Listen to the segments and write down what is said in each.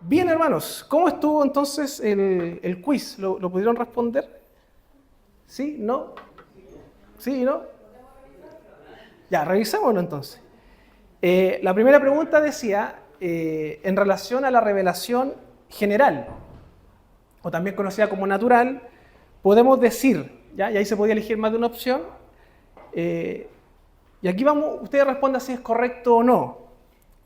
Bien, hermanos, ¿cómo estuvo entonces el quiz? ¿Lo pudieron responder? ¿Sí? ¿No? ¿Sí? ¿No? Ya, revisémoslo entonces. La primera pregunta decía, en relación a la revelación general, o también conocida como natural, podemos decir, ¿ya? Y ahí se podía elegir más de una opción, eh, y aquí vamos, ustedes respondan si es correcto o no.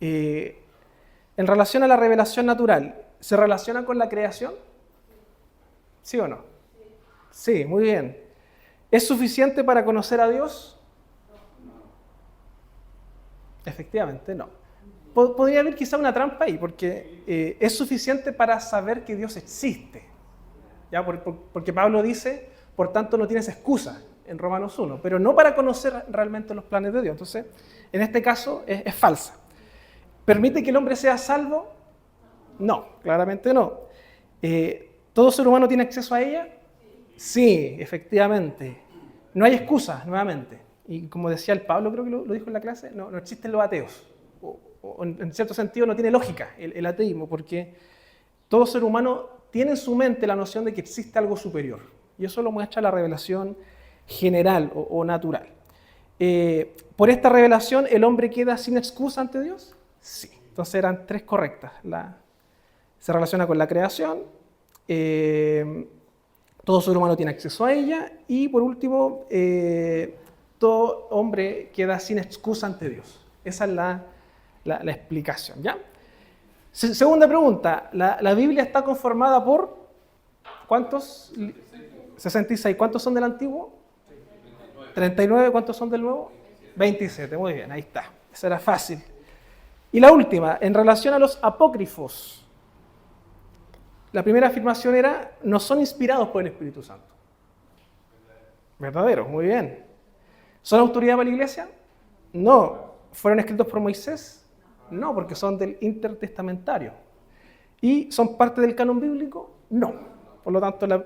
En relación a la revelación natural, ¿se relaciona con la creación? ¿Sí o no? Sí, muy bien. ¿Es suficiente para conocer a Dios? Efectivamente, no. Podría haber quizá una trampa ahí, porque es suficiente para saber que Dios existe. ¿Ya? Porque Pablo dice, por tanto no tienes excusa en Romanos 1, pero no para conocer realmente los planes de Dios. Entonces, en este caso es falsa. ¿Permite que el hombre sea salvo? No, claramente no. ¿Todo ser humano tiene acceso a ella? Sí, efectivamente. No hay excusa, nuevamente. Y como decía el Pablo, creo que lo dijo en la clase, no existen los ateos. O en cierto sentido no tiene lógica el ateísmo, porque todo ser humano tiene en su mente la noción de que existe algo superior. Y eso lo muestra la revelación general o natural. ¿Por esta revelación el hombre queda sin excusa ante Dios? Sí. Entonces eran tres correctas. Se relaciona con la creación, todo ser humano tiene acceso a ella y por último, todo hombre queda sin excusa ante Dios. Esa es la explicación, ¿ya? Segunda pregunta, ¿la Biblia está conformada por cuántos? 66. ¿Cuántos son del Antiguo? 39. ¿Cuántos son del Nuevo? 27. Muy bien, ahí está. Esa era fácil. Y la última, en relación a los apócrifos. La primera afirmación era, no son inspirados por el Espíritu Santo. Verdadero, muy bien. ¿Son autoridad para la iglesia? No. ¿Fueron escritos por Moisés? No, porque son del intertestamentario. ¿Y son parte del canon bíblico? No. Por lo tanto, la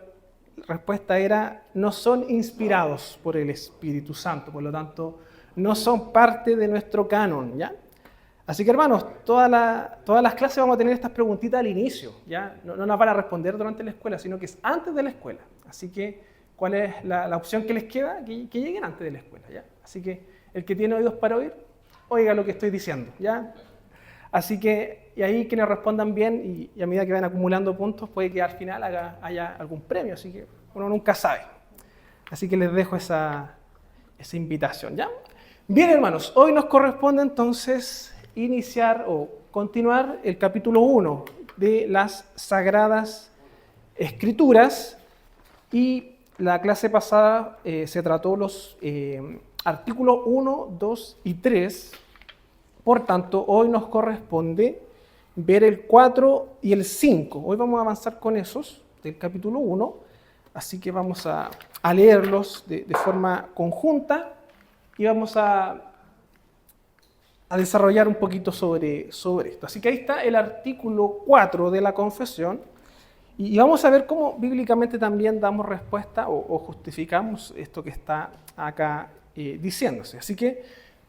respuesta era, no son inspirados por el Espíritu Santo. Por lo tanto, no son parte de nuestro canon, ¿ya? Así que, hermanos, todas las clases vamos a tener estas preguntitas al inicio, ¿ya? No las van a responder durante la escuela, sino que es antes de la escuela. Así que, ¿cuál es la opción que les queda? Que lleguen antes de la escuela, ¿ya? Así que, el que tiene oídos para oír, oiga lo que estoy diciendo, ¿ya? Así que, y ahí quienes respondan bien, y a medida que van acumulando puntos, puede que al final haya algún premio, así que uno nunca sabe. Así que les dejo esa invitación, ¿ya? Bien, hermanos, hoy nos corresponde entonces iniciar o continuar el capítulo 1 de las Sagradas Escrituras, y la clase pasada se trató los artículos 1, 2 y 3. Por tanto, hoy nos corresponde ver el 4 y el 5. Hoy vamos a avanzar con esos del capítulo 1, así que vamos a leerlos de forma conjunta y vamos a desarrollar un poquito sobre esto. Así que ahí está el artículo 4 de la confesión, y vamos a ver cómo bíblicamente también damos respuesta o justificamos esto que está acá diciéndose. Así que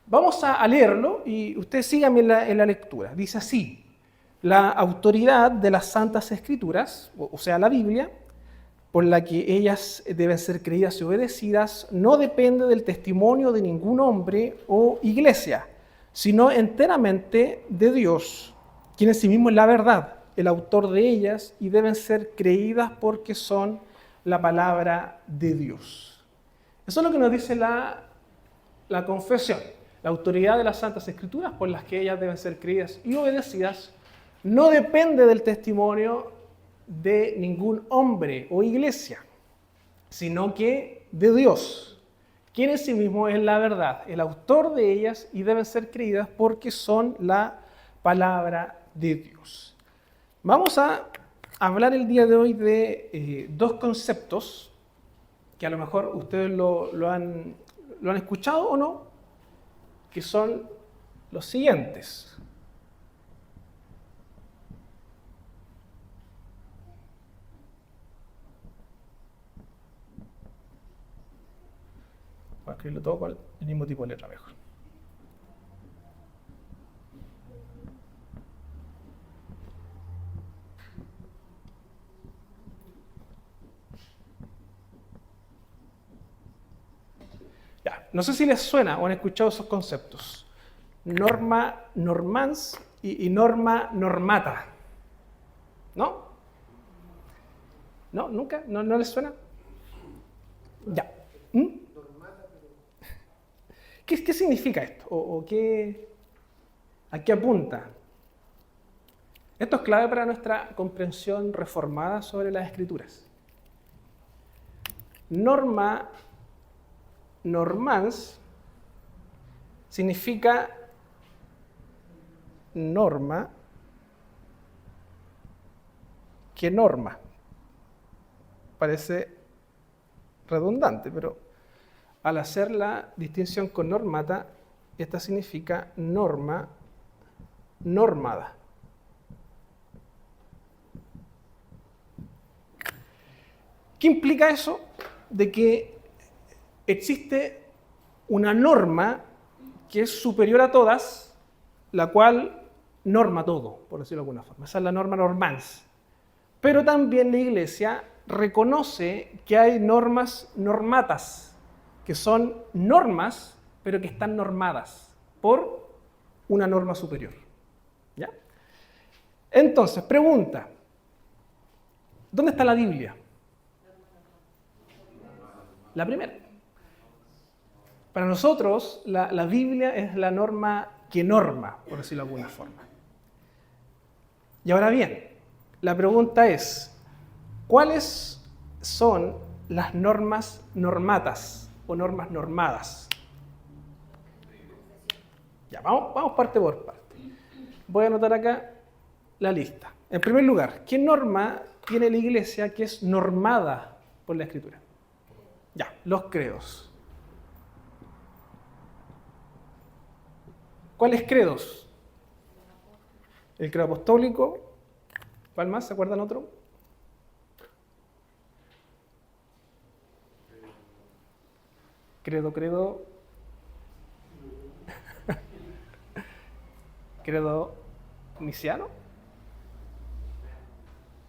vamos a leerlo y ustedes síganme en la lectura. Dice así: la autoridad de las Santas Escrituras, o sea, la Biblia, por la que ellas deben ser creídas y obedecidas, no depende del testimonio de ningún hombre o iglesia, sino enteramente de Dios, quien en sí mismo es la verdad, el autor de ellas, y deben ser creídas porque son la palabra de Dios. Eso es lo que nos dice la confesión. La autoridad de las Santas Escrituras, por las que ellas deben ser creídas y obedecidas, no depende del testimonio de ningún hombre o iglesia, sino que de Dios, quien en sí mismo es la verdad, el autor de ellas, y deben ser creídas porque son la palabra de Dios. Vamos a hablar el día de hoy de dos conceptos que a lo mejor ustedes lo han escuchado o no, que son los siguientes. Voy a escribirlo todo con el mismo tipo de letra mejor. No sé si les suena o han escuchado esos conceptos. Norma normans y norma normata. ¿No? ¿No? ¿Nunca? ¿No les suena? Ya. ¿Mm? ¿Qué significa esto? ¿O a qué apunta? Esto es clave para nuestra comprensión reformada sobre las Escrituras. Norma normans significa norma que norma. Parece redundante, pero al hacer la distinción con normata, esta significa norma normada. ¿Qué implica eso? De que existe una norma que es superior a todas, la cual norma todo, por decirlo de alguna forma. Esa es la norma normans. Pero también la Iglesia reconoce que hay normas normatas, que son normas, pero que están normadas por una norma superior. ¿Ya? Entonces, pregunta, ¿dónde está la Biblia? La primera. Para nosotros, la Biblia es la norma que norma, por decirlo de alguna forma. Y ahora bien, la pregunta es, ¿cuáles son las normas normatas o normas normadas? Ya, vamos parte por parte. Voy a anotar acá la lista. En primer lugar, ¿qué norma tiene la Iglesia que es normada por la Escritura? Ya, los credos. ¿Cuáles credos? El credo apostólico. ¿Cuál más? ¿Se acuerdan otro? Credo. Credo niciano.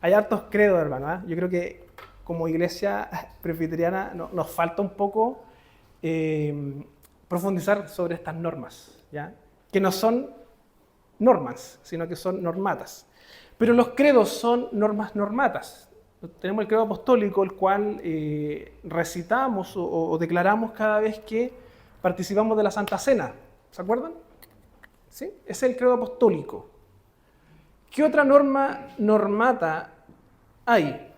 Hay hartos credos, hermano. ¿eh? Yo creo que como iglesia presbiteriana nos falta un poco profundizar sobre estas normas, ¿ya? Que no son normas, sino que son normatas. Pero los credos son normas normatas. Tenemos el credo apostólico, el cual recitamos o declaramos cada vez que participamos de la Santa Cena. ¿Se acuerdan? ¿Sí? Es el credo apostólico. ¿Qué otra norma normata hay?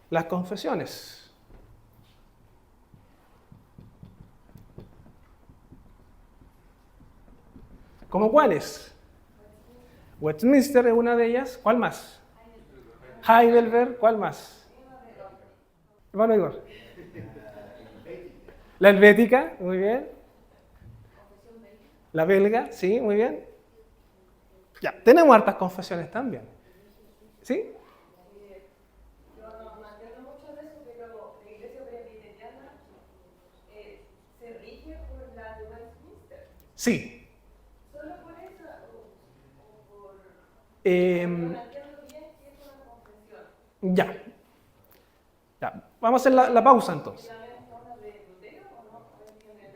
Las confesiones. ¿Cómo cuáles? Westminster es una de ellas. ¿Cuál más? Heidelberg. ¿Cuál más? Hermano Igor. La helvética, muy bien. La belga, sí, muy bien. Ya, tenemos hartas confesiones también. ¿Sí? Yo no entiendo mucho de eso, pero la iglesia presbiteriana se rige por la de Westminster. Sí. ¿Solo por esa o por...? No Eh, entiendo bien qué es una confesión. ya. Ya. Vamos a hacer la pausa entonces. ¿También habla de Lutero o no? ¿Tiene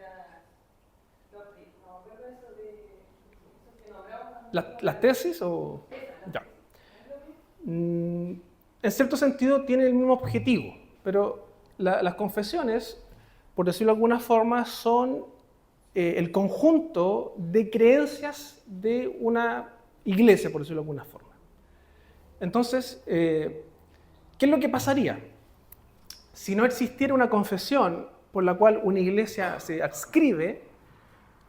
no me acuerdo eso de... eso que nombramos? ¿Las tesis o...? Ya. En cierto sentido tiene el mismo objetivo, pero las confesiones, por decirlo de alguna forma, son el conjunto de creencias de una iglesia, por decirlo de alguna forma. Entonces, ¿qué es lo que pasaría? Si no existiera una confesión por la cual una iglesia se adscribe,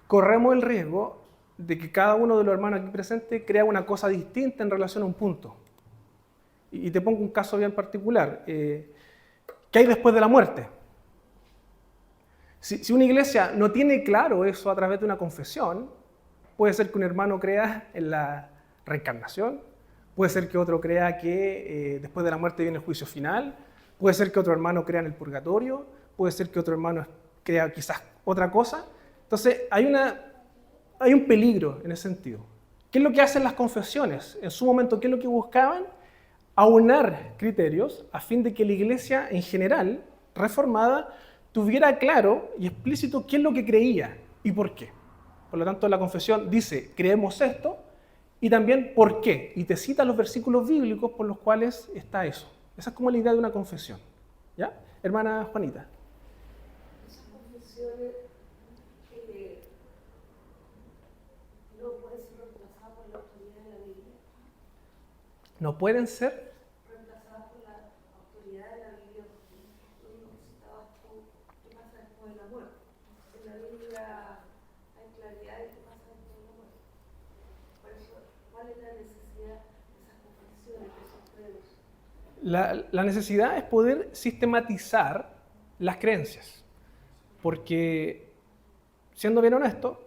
corremos el riesgo de que cada uno de los hermanos aquí presentes crea una cosa distinta en relación a un punto. Y te pongo un caso bien particular. ¿Qué hay después de la muerte? Si una iglesia no tiene claro eso a través de una confesión, puede ser que un hermano crea en la reencarnación, puede ser que otro crea que después de la muerte viene el juicio final, puede ser que otro hermano crea en el purgatorio, puede ser que otro hermano crea quizás otra cosa. Entonces, hay un peligro en ese sentido. ¿Qué es lo que hacen las confesiones? En su momento, ¿qué es lo que buscaban? Aunar criterios a fin de que la iglesia en general, reformada, tuviera claro y explícito qué es lo que creía y por qué. Por lo tanto, la confesión dice, creemos esto, y también por qué. Y te cita los versículos bíblicos por los cuales está eso. Esa es como la idea de una confesión. ¿Ya? Hermana Juanita. Esas confesiones no pueden ser reemplazadas por la autoridad de la Biblia. No pueden ser. Reemplazadas por la autoridad de la Biblia, porque lo mismo que citabas tú, ¿qué pasa después de la muerte? En la Biblia hay claridad de qué pasa después de la muerte. Por eso, ¿cuál es la necesidad de esas confesiones, de esos credos? La necesidad es poder sistematizar las creencias. Porque, siendo bien honesto,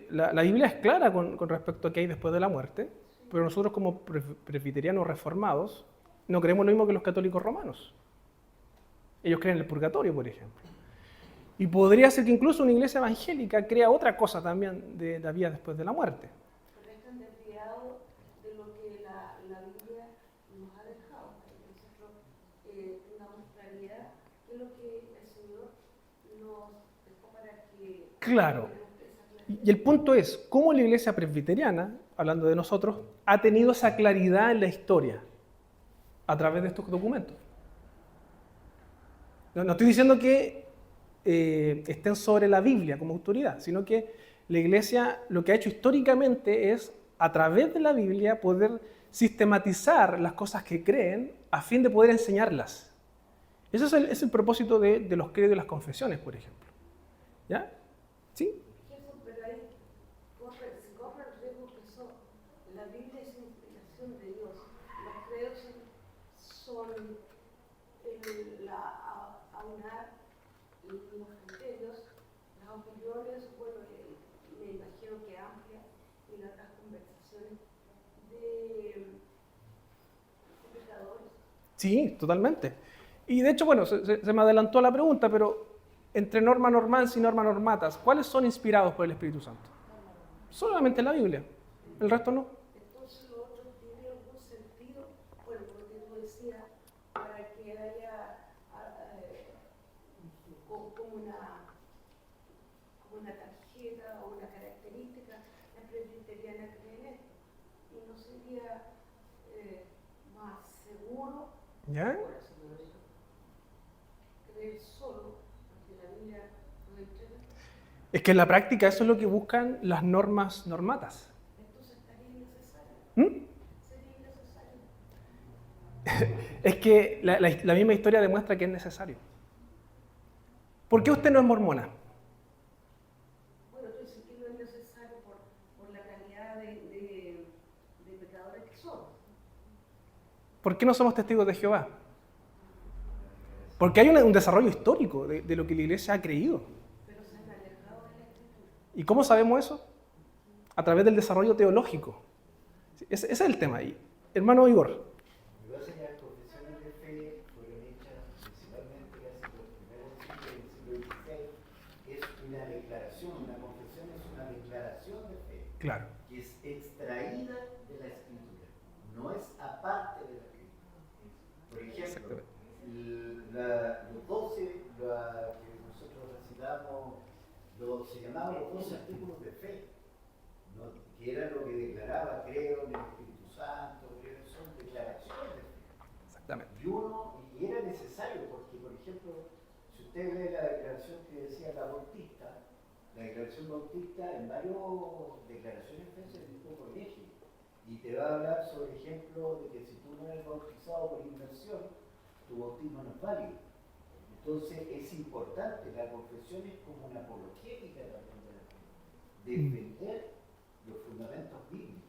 la Biblia es clara con respecto a qué hay después de la muerte, pero nosotros como presbiterianos reformados no creemos lo mismo que los católicos romanos. Ellos creen en el purgatorio, por ejemplo. Y podría ser que incluso una iglesia evangélica crea otra cosa también de la vida después de la muerte. Pero están desviados de lo que la Biblia nos ha dejado, para que nosotros tengamos claridad de lo que el Señor nos dejó para que Claro. tengamos esa claridad. Y el punto es, ¿cómo la iglesia presbiteriana, hablando de nosotros, ha tenido esa claridad en la historia a través de estos documentos? No estoy diciendo que estén sobre la Biblia como autoridad, sino que la iglesia lo que ha hecho históricamente es, a través de la Biblia, poder sistematizar las cosas que creen a fin de poder enseñarlas. Ese es el propósito de los credos y las confesiones, por ejemplo. ¿Ya? ¿Sí? Jesús, pero ahí se corre el riesgo que la Biblia es inspiración de Dios. Los credos son aunar los criterios, las opiniones, bueno, me imagino que amplia y las conversaciones de pecadores. Sí, totalmente. Y de hecho, bueno, se me adelantó la pregunta, pero entre norma normans y norma normatas, ¿cuáles son inspirados por el Espíritu Santo? Solamente la Biblia, el resto no. Entonces lo otro tiene algún sentido, bueno, por lo que tú decías, para que haya como una tarjeta o una característica, la presbiteriana cree en esto. Y no sería más seguro, ¿Ya? por así decirlo, creer solo, porque la Biblia nos entrega. Es que en la práctica eso es lo que buscan las normas normatas. Entonces estaría innecesario. ¿Mm? Sería innecesario. Es que la misma historia demuestra que es necesario. ¿Por qué usted no es mormona? Bueno, tú dices que no es necesario por la calidad de pecadores que somos. ¿Por qué no somos testigos de Jehová? Porque hay un desarrollo histórico de lo que la iglesia ha creído. Pero se han alejado de la Escritura. ¿Y cómo sabemos eso? A través del desarrollo teológico. Ese es el tema ahí. Hermano Igor. Lo que pasa es que las confesiones de fe fueron hechas principalmente casi por los primeros siglos del siglo XVI. Es una declaración, una confesión es una declaración de fe Claro. que es extraída de la Escritura, no es aparte de la Escritura. Por ejemplo, los 12 que nosotros recitamos, se llamaban los 12 artículos de fe, ¿no? Que era lo que declaraba, creo en el Espíritu Santo, son declaraciones de fe. Exactamente. Y era necesario porque, por ejemplo, si usted lee la declaración que decía la declaración bautista en varias declaraciones de fe se dijo por eje, y te va a hablar sobre ejemplo de que si tú no eres bautizado por inmersión, tu bautismo no es válido. Entonces es importante, la confesión es como una apologética también de la fe, defender los fundamentos bíblicos.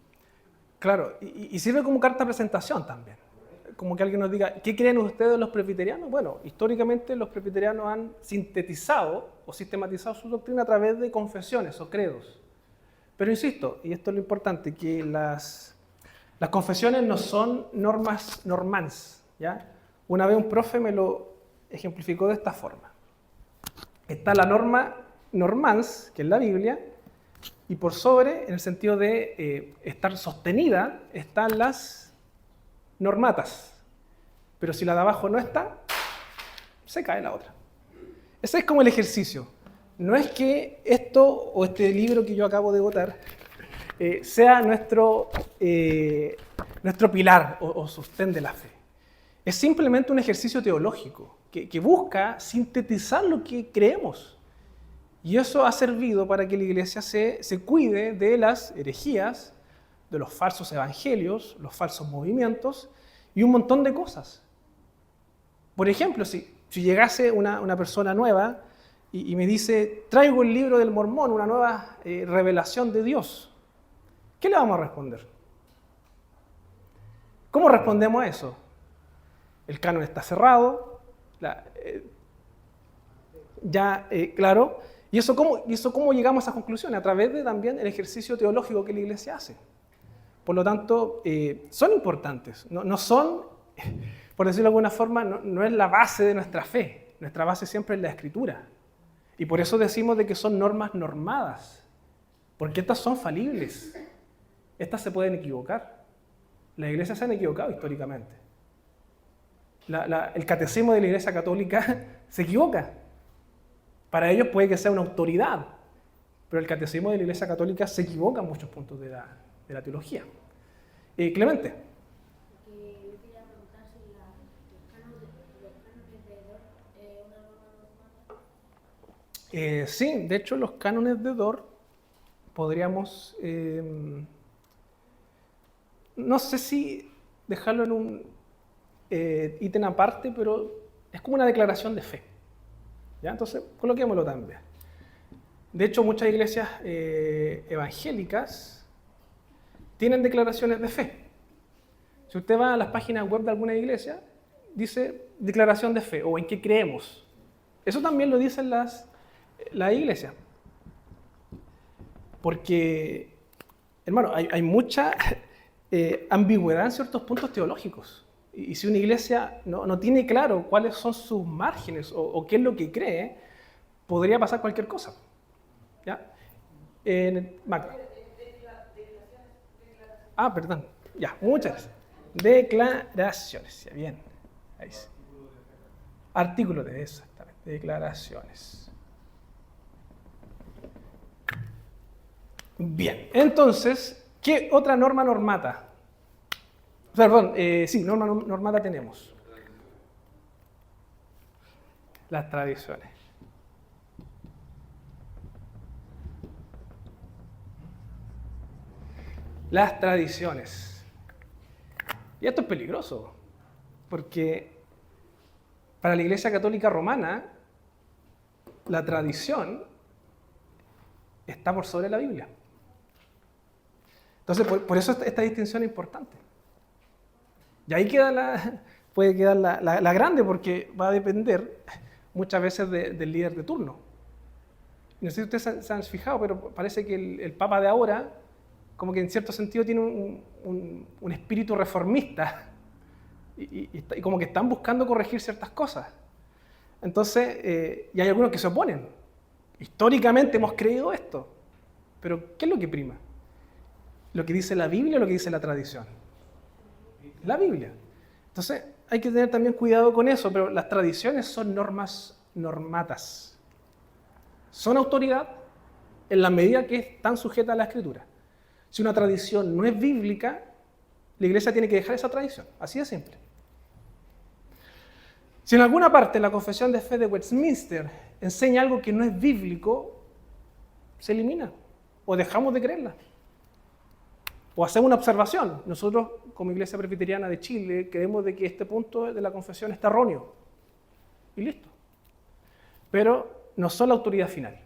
Claro, y sirve como carta de presentación también. Como que alguien nos diga, ¿qué creen ustedes los presbiterianos? Bueno, históricamente los presbiterianos han sintetizado o sistematizado su doctrina a través de confesiones o credos. Pero insisto, y esto es lo importante, que las confesiones no son normas normans, ¿ya? Una vez un profe me lo ejemplificó de esta forma. Está la norma normans, que es la Biblia, y por sobre, en el sentido de estar sostenida, están las normatas. Pero si la de abajo no está, se cae la otra. Ese es como el ejercicio. No es que esto o este libro que yo acabo de votar sea nuestro pilar o sostén de la fe. Es simplemente un ejercicio teológico que busca sintetizar lo que creemos. Y eso ha servido para que la iglesia se cuide de las herejías, de los falsos evangelios, los falsos movimientos y un montón de cosas. Por ejemplo, si llegase una persona nueva y me dice, traigo el libro del Mormón, una nueva revelación de Dios, ¿qué le vamos a responder? ¿Cómo respondemos a eso? El canon está cerrado, claro. ¿Y eso cómo llegamos a esa conclusión? A través de también el ejercicio teológico que la iglesia hace. Por lo tanto, son importantes. No son, por decirlo de alguna forma, no es la base de nuestra fe. Nuestra base siempre es la Escritura. Y por eso decimos de que son normas normadas. Porque estas son falibles. Estas se pueden equivocar. Las iglesias se han equivocado históricamente. El catecismo de la Iglesia Católica se equivoca. Para ellos puede que sea una autoridad, pero el catecismo de la Iglesia Católica se equivoca en muchos puntos de la teología. Clemente. Yo quería preguntar si los cánones de Dort es una norma normada. Sí, de hecho los cánones de Dort podríamos, no sé si dejarlo en un ítem aparte, pero es como una declaración de fe. ¿Ya? Entonces, coloquémoslo también. De hecho, muchas iglesias evangélicas tienen declaraciones de fe. Si usted va a las páginas web de alguna iglesia, dice declaración de fe o en qué creemos. Eso también lo dicen las iglesias. Porque, hermano, hay mucha ambigüedad en ciertos puntos teológicos. Y si una iglesia no tiene claro cuáles son sus márgenes o qué es lo que cree, podría pasar cualquier cosa. ¿Ya? Magda. Perdón. Ya, muchas gracias. Declaraciones. Ya, bien. Ahí sí. Artículo de eso, exactamente. Declaraciones. Bien. Entonces, ¿qué otra norma normata? Perdón, sí, norma normata tenemos. Las tradiciones. Las tradiciones. Y esto es peligroso, porque para la Iglesia Católica Romana, la tradición está por sobre la Biblia. Entonces, por eso esta distinción es importante. Y ahí puede quedar la grande, porque va a depender muchas veces del líder de turno. No sé si ustedes se han fijado, pero parece que el Papa de ahora, como que en cierto sentido tiene un espíritu reformista, y como que están buscando corregir ciertas cosas. Entonces, y hay algunos que se oponen. Históricamente hemos creído esto, pero ¿qué es lo que prima? ¿Lo que dice la Biblia o lo que dice la tradición? La Biblia. Entonces, hay que tener también cuidado con eso, pero las tradiciones son normas normatas. Son autoridad en la medida que están sujetas a la Escritura. Si una tradición no es bíblica, la iglesia tiene que dejar esa tradición. Así de simple. Si en alguna parte la confesión de fe de Westminster enseña algo que no es bíblico, se elimina o dejamos de creerla. O hacemos una observación. Nosotros, como Iglesia Presbiteriana de Chile, creemos de que este punto de la confesión está erróneo. Y listo. Pero no son la autoridad final.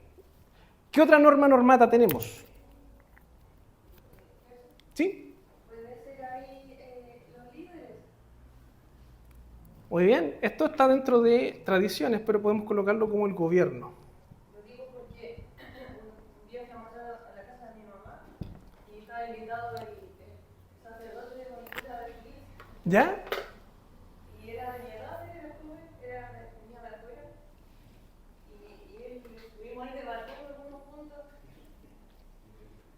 ¿Qué otra norma normata tenemos? ¿Sí? Puede ser ahí los líderes. Muy bien. Esto está dentro de tradiciones, pero podemos colocarlo como el gobierno. Lo digo porque un día fuimos a la casa de mi mamá y estaba invitado el sacerdote de la iglesia de la iglesia. ¿Ya? Y era de mi edad, era joven, venía de afuera. Y él, estuvimos ahí debatiendo algunos puntos.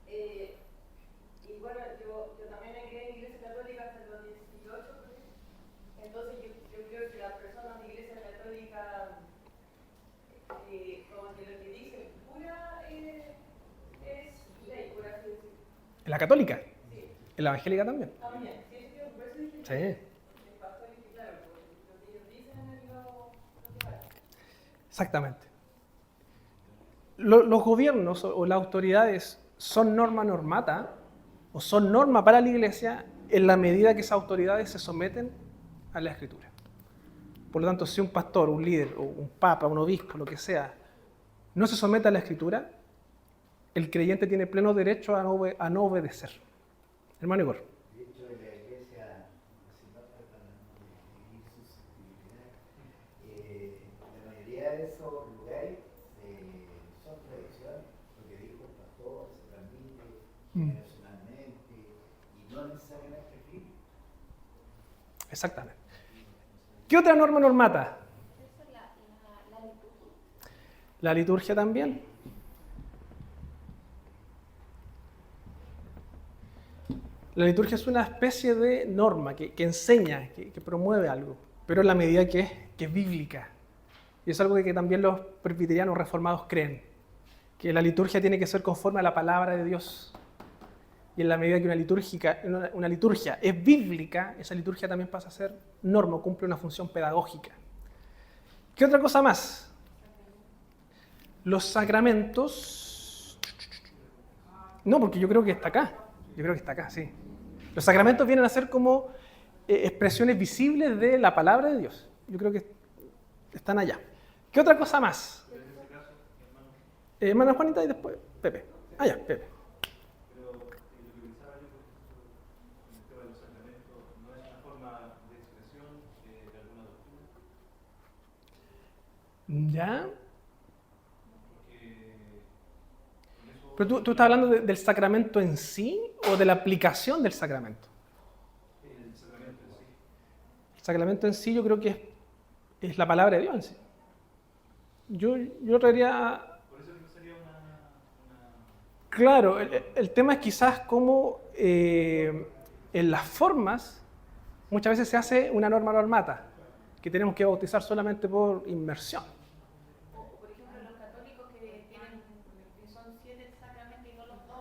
Y bueno, yo también me quedé en la iglesia católica hasta los 18. Entonces yo creo que las personas de la iglesia católica como que lo que dice pura es ley, por así decirlo. En la católica, Sí, en la evangélica también. también. Sí, sí, por eso dije Sí, el pastor dice, claro, lo que ellos dicen es lo que vale. exactamente. Los gobiernos o las autoridades son norma normata o son norma para la iglesia en la medida que esas autoridades se someten a la escritura. Por lo tanto, si un pastor, un líder, o un papa, un obispo, lo que sea, no se somete a la escritura, el creyente tiene pleno derecho a no obedecer. Hermano Igor. De hecho, en la iglesia, si no tratan de vivir susceptibilidad, la mayoría de esos lugares son tradiciones. Lo que dijo el pastor se transmite generacionalmente y no necesariamente escrito. Exactamente. ¿Qué otra norma normata? Eso es la liturgia. La liturgia también. La liturgia es una especie de norma que enseña, que promueve algo, pero en la medida que es bíblica. Y es algo que también los presbiterianos reformados creen, que la liturgia tiene que ser conforme a la palabra de Dios. Y en la medida que una liturgia es bíblica, esa liturgia también pasa a ser norma, cumple una función pedagógica. ¿Qué otra cosa más? Los sacramentos. No, porque yo creo que está acá. Yo creo que está acá, sí. Los sacramentos vienen a ser como expresiones visibles de la palabra de Dios. Yo creo que están allá. ¿Qué otra cosa más? Hermana Juanita y después Pepe. Allá, Pepe. Pero lo que pensaba yo, con el tema de los sacramentos, ¿no es una forma de expresión de alguna doctrina? ¿Ya? Porque con eso ¿Pero tú estás hablando del sacramento en sí o de la aplicación del sacramento? el sacramento en sí. El sacramento en sí yo creo que es la palabra de Dios en sí. Yo traería... Por eso creo que sería una Claro, el tema es quizás cómo en las formas muchas veces se hace una norma normata, que tenemos que bautizar solamente por inmersión. O, por ejemplo, los católicos que son 7 sacramentos y no los 2,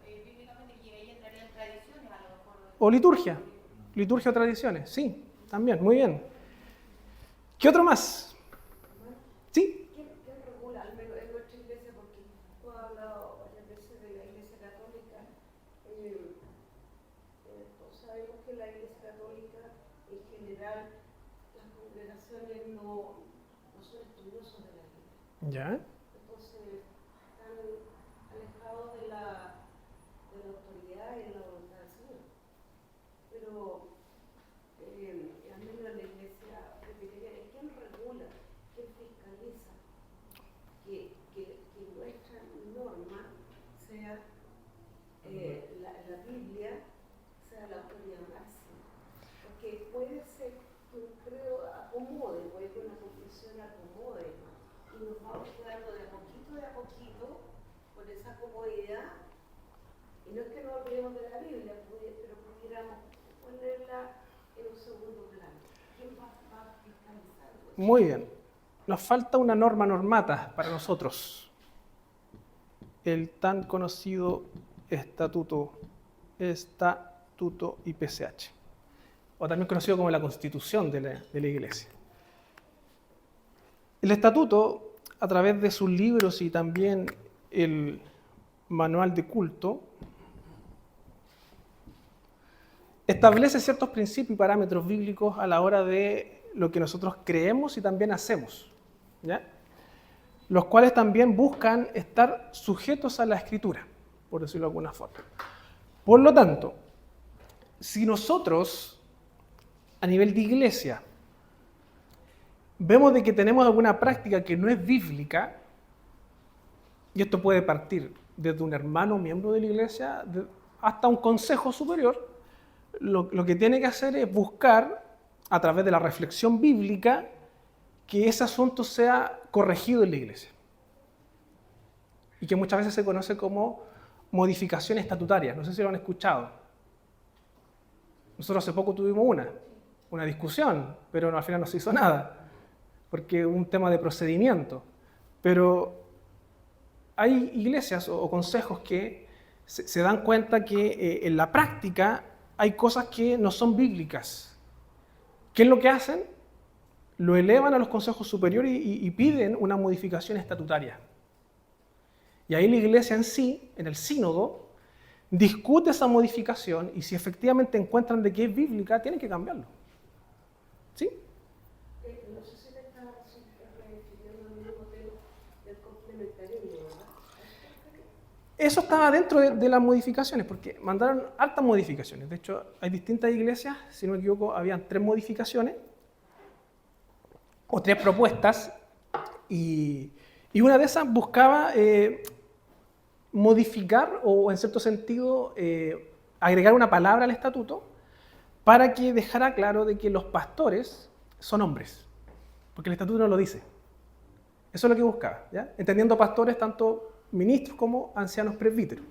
bíblicamente, y ahí entrarían tradiciones a lo mejor. O liturgia o tradiciones, sí, también, muy bien. ¿Qué otro más? ¿Sí? ¿Quién regula, al menos en nuestra iglesia? Porque tú has hablado varias veces de la iglesia católica. Todos sabemos que la iglesia católica, en general, las congregaciones no son estudiosos de la Biblia. ¿Ya? Entonces, están alejados de la autoridad y de la voluntad del Señor. Pero, al menos en la iglesia presbiteriana, ¿quién regula? ¿Quién fiscaliza? Que nuestra norma sea la Biblia, sea la autoridad máxima. Porque puede ser que un credo acomode, puede que una confesión acomode, y nos vamos quedando de a poquito, con esa comodidad. Y no es que no olvidemos de la Biblia, pero pudiéramos ponerla en un segundo plano. ¿Quién va a fiscalizar eso? Muy bien. Nos falta una norma normata para nosotros. El tan conocido estatuto IPCH, o también conocido como la Constitución de la Iglesia. El estatuto, a través de sus libros y también el manual de culto, establece ciertos principios y parámetros bíblicos a la hora de lo que nosotros creemos y también hacemos, ¿ya? Los cuales también buscan estar sujetos a la Escritura, por decirlo de alguna forma. Por lo tanto, si nosotros, a nivel de iglesia, vemos de que tenemos alguna práctica que no es bíblica, y esto puede partir desde un hermano miembro de la iglesia hasta un consejo superior, lo que tiene que hacer es buscar, a través de la reflexión bíblica, que ese asunto sea corregido en la iglesia. Y que muchas veces se conoce como modificación estatutaria. No sé si lo han escuchado. Nosotros hace poco tuvimos una discusión, pero al final no se hizo nada, porque es un tema de procedimiento. Pero hay iglesias o consejos que se dan cuenta que en la práctica hay cosas que no son bíblicas. ¿Qué es lo que hacen? Lo elevan a los consejos superiores y piden una modificación estatutaria. Y ahí la iglesia en sí, en el sínodo, discute esa modificación y si efectivamente encuentran de que es bíblica, tienen que cambiarlo. ¿Sí? No sé si le está refiriendo al mismo tema del complementarismo, ¿verdad? Eso estaba dentro de las modificaciones, porque mandaron hartas modificaciones. De hecho, hay distintas iglesias, si no me equivoco, habían 3 modificaciones, o 3 propuestas, y una de esas buscaba modificar o en cierto sentido agregar una palabra al estatuto para que dejara claro de que los pastores son hombres, porque el estatuto no lo dice. Eso es lo que buscaba, ¿ya? Entendiendo pastores tanto ministros como ancianos presbíteros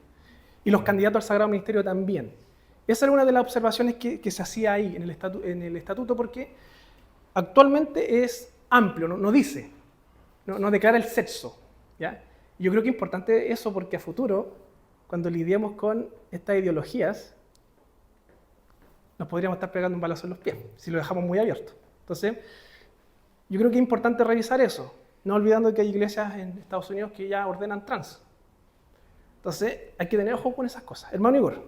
y los candidatos al sagrado ministerio también. Esa era una de las observaciones que se hacía ahí en el estatuto porque actualmente es amplio, no dice, no declara el sexo, ¿ya? Yo creo que es importante eso porque a futuro, cuando lidiemos con estas ideologías, nos podríamos estar pegando un balazo en los pies, si lo dejamos muy abierto. Entonces, yo creo que es importante revisar eso, no olvidando que hay iglesias en Estados Unidos que ya ordenan trans. Entonces, hay que tener ojo con esas cosas. Hermano Igor.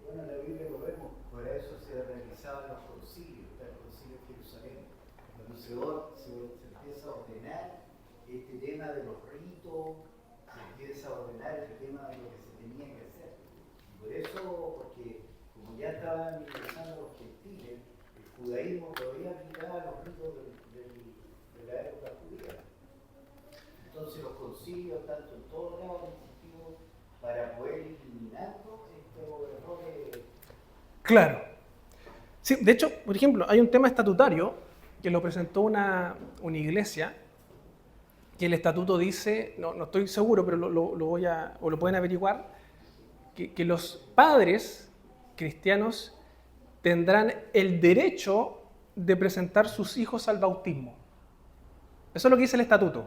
Bueno, en la Biblia lo vemos, por eso se realizaban los concilios, está el concilio de Jerusalén, cuando se empieza a ordenar este tema de los ritos, se empieza a ordenar el tema de lo que se tenía que hacer. Y por eso, porque como ya estaban ingresando los gentiles, el judaísmo todavía aplicaba los ritos de la época judía. Entonces los concilios, tanto en todos lados, han existido para poder eliminar estos errores. Claro. Sí, de hecho, por ejemplo, hay un tema estatutario que lo presentó una iglesia, que el estatuto dice, no estoy seguro, pero lo pueden averiguar, que los padres cristianos tendrán el derecho de presentar sus hijos al bautismo. Eso es lo que dice el estatuto.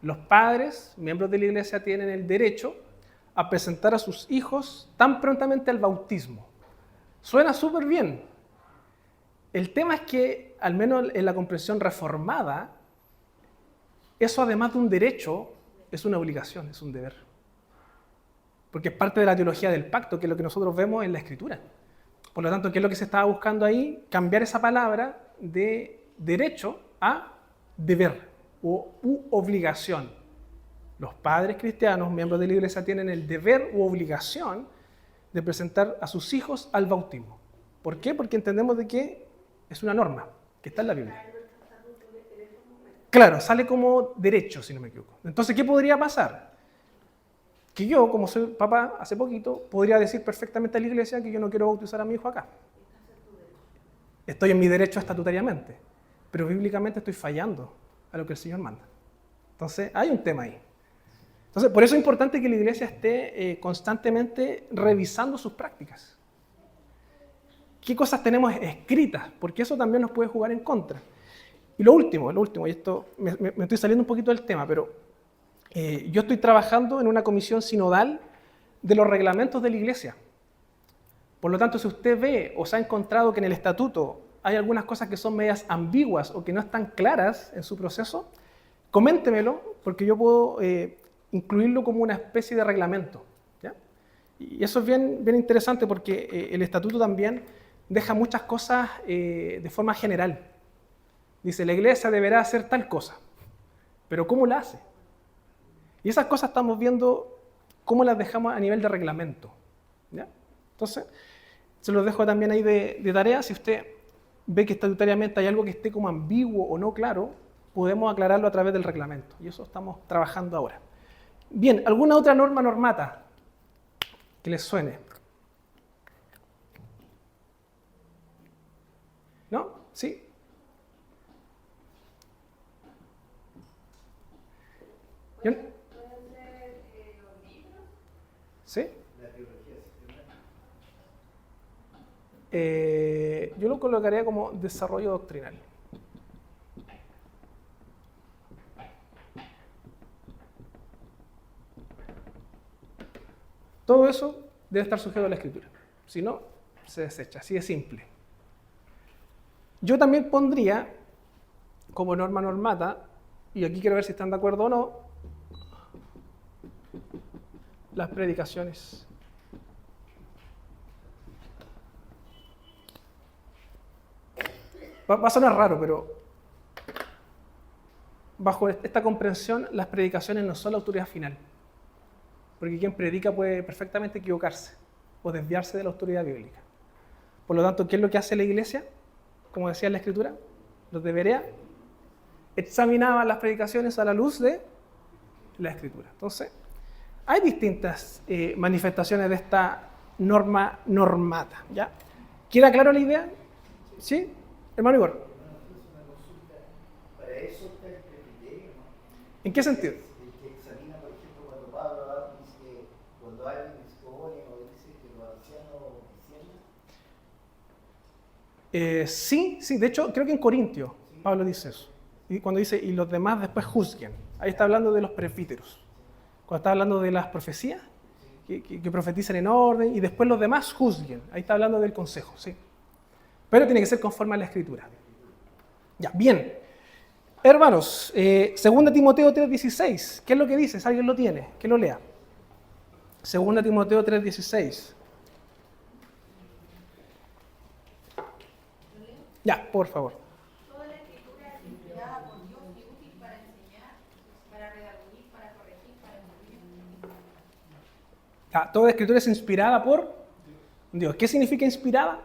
Los padres, miembros de la iglesia, tienen el derecho a presentar a sus hijos tan prontamente al bautismo. Suena súper bien. El tema es que, al menos en la comprensión reformada, eso además de un derecho, es una obligación, es un deber. Porque es parte de la teología del pacto, que es lo que nosotros vemos en la Escritura. Por lo tanto, ¿qué es lo que se estaba buscando ahí? Cambiar esa palabra de derecho a deber u obligación. Los padres cristianos, miembros de la iglesia, tienen el deber u obligación de presentar a sus hijos al bautismo. ¿Por qué? Porque entendemos de que es una norma que está en la Biblia. Claro, sale como derecho, si no me equivoco. Entonces, ¿qué podría pasar? Que yo, como soy papá hace poquito, podría decir perfectamente a la iglesia que yo no quiero bautizar a mi hijo acá. Estoy en mi derecho estatutariamente, pero bíblicamente estoy fallando a lo que el Señor manda. Entonces, hay un tema ahí. Entonces, por eso es importante que la iglesia esté constantemente revisando sus prácticas. ¿Qué cosas tenemos escritas? Porque eso también nos puede jugar en contra. Y lo último, y esto me estoy saliendo un poquito del tema, pero yo estoy trabajando en una comisión sinodal de los reglamentos de la iglesia. Por lo tanto, si usted ve o se ha encontrado que en el estatuto hay algunas cosas que son medias ambiguas o que no están claras en su proceso, coméntemelo, porque yo puedo incluirlo como una especie de reglamento, ¿ya? Y eso es bien interesante porque el estatuto también deja muchas cosas de forma general. Dice, la iglesia deberá hacer tal cosa, pero ¿cómo la hace? Y esas cosas estamos viendo cómo las dejamos a nivel de reglamento, ¿ya? Entonces, se los dejo también ahí de tarea. Si usted ve que estatutariamente hay algo que esté como ambiguo o no claro, podemos aclararlo a través del reglamento. Y eso estamos trabajando ahora. Bien, ¿alguna otra norma normata que les suene? ¿No? ¿Sí? ¿Pueden ser los libros? ¿Sí? La teología sistemática. Yo lo colocaría como desarrollo doctrinal. Todo eso debe estar sujeto a la Escritura. Si no, se desecha. Así de simple. Yo también pondría, como norma normata, y aquí quiero ver si están de acuerdo o no, las predicaciones. Va a sonar raro, pero bajo esta comprensión, las predicaciones no son la autoridad final. Porque quien predica puede perfectamente equivocarse o desviarse de la autoridad bíblica. Por lo tanto, ¿qué es lo que hace la iglesia? Como decía en la Escritura, los de Berea examinaban las predicaciones a la luz de la Escritura. Entonces, hay distintas manifestaciones de esta norma normata. ¿Ya? ¿Queda claro la idea? ¿Sí? Hermano Igor. Para eso está el presbiterio, ¿no? ¿En qué sentido? El que examina, por ejemplo, cuando Pablo dice, cuando alguien expone o dice que los ancianos disciernen. Sí, de hecho, creo que en Corintios Pablo dice eso. Y cuando dice, y los demás después juzguen. Ahí está hablando de los presbíteros. Cuando está hablando de las profecías, que profetizan en orden, y después los demás juzguen. Ahí está hablando del consejo, sí. Pero tiene que ser conforme a la Escritura. Ya, bien. Hermanos, 2 Timoteo 3:16. ¿Qué es lo que dice? Si alguien lo tiene, que lo lea. 2 Timoteo 3:16. Ya, por favor. Toda la Escritura es inspirada por Dios y útil para enseñar, para redarguir, para corregir, para instruir. Toda Escritura es inspirada por Dios. ¿Qué significa inspirada?